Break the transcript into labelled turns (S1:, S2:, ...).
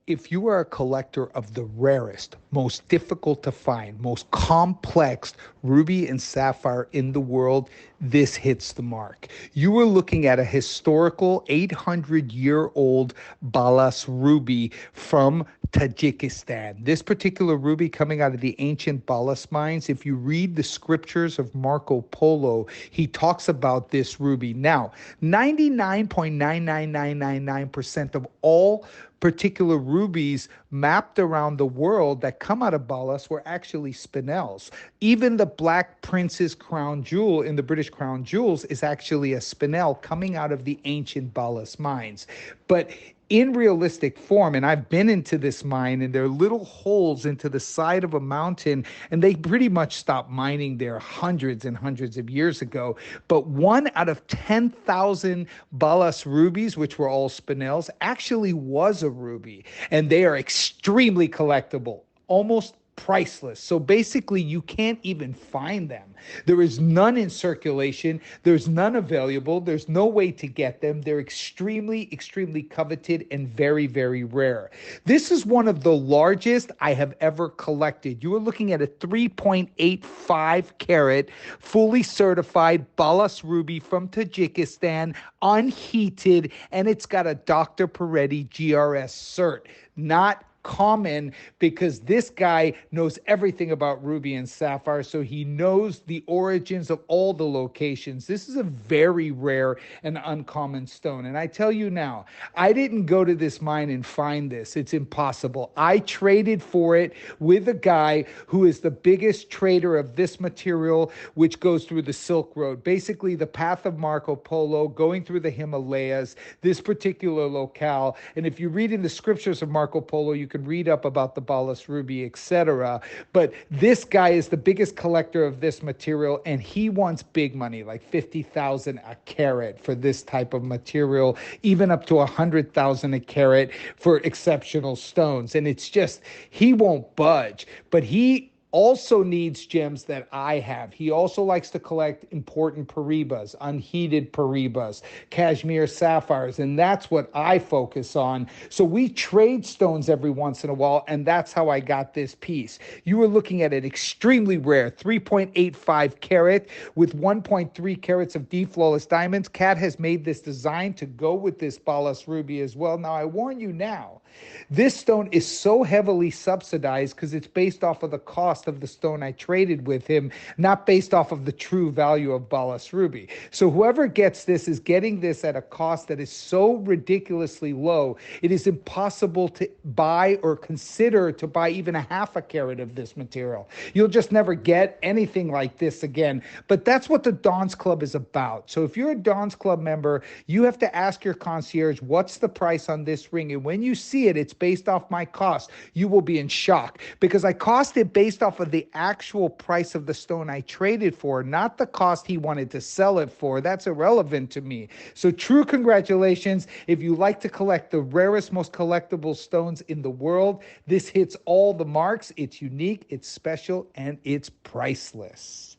S1: If you are a collector of the rarest, most difficult to find, most complex ruby and sapphire in the world, this hits the mark. You are looking at a historical 800-year-old Balas ruby from Tajikistan. This particular ruby coming out of the ancient Balas mines, if you read the scriptures of Marco Polo, he talks about this ruby. Now, 99.99999% of all particular rubies mapped around the world that come out of Balas were actually spinels. Even the Black Prince's crown jewel in the British crown jewels is actually a spinel coming out of the ancient Balas mines. But in realistic form, and I've been into this mine, and there are little holes into the side of a mountain, and they pretty much stopped mining there hundreds and hundreds of years ago. But 1 out of 10,000 Balas rubies, which were all spinels, actually was a ruby, and they are extremely collectible, almost priceless. So basically, you can't even find them. There is none in circulation. There's none available. There's no way to get them. They're extremely, extremely coveted and very, very rare. This is one of the largest I have ever collected. You are looking at a 3.85 carat, fully certified Balas ruby from Tajikistan, unheated, and it's got a Dr. Peretti GRS cert. Not common, because this guy knows everything about ruby and sapphire, so he knows the origins of all the locations. This is a very rare and uncommon stone, and I tell you now, I didn't go to this mine and find this. It's impossible. I traded for it with a guy who is the biggest trader of this material, which goes through the Silk Road, basically the path of Marco Polo, going through the Himalayas, this particular locale. And if you read in the scriptures of Marco Polo, you can read up about the Balas ruby, etc. But this guy is the biggest collector of this material, and he wants big money, like 50,000 a carat for this type of material, even up to 100,000 a carat for exceptional stones. And it's just, he won't budge, but he also needs gems that I have. He also likes to collect important Paribas, unheated Paribas, cashmere sapphires, and that's what I focus on. So we trade stones every once in a while, and that's how I got this piece. You are looking at an extremely rare 3.85 carat with 1.3 carats of deep flawless diamonds. Kat has made this design to go with this Balas ruby as well. Now, I warn you now, this stone is so heavily subsidized because it's based off of the cost of the stone I traded with him, not based off of the true value of Balas ruby. So whoever gets this is getting this at a cost that is so ridiculously low, it is impossible to buy or consider to buy even a half a carat of this material. You'll just never get anything like this again. But that's what the Don's Club is about. So if you're a Don's Club member, you have to ask your concierge, what's the price on this ring? And when you see it, it's based off my cost. You will be in shock, because I cost it based off of the actual price of the stone I traded for, not the cost he wanted to sell it for. That's irrelevant to me. So true congratulations. If you like to collect the rarest, most collectible stones in the world, this hits all the marks. It's unique, it's special, and it's priceless.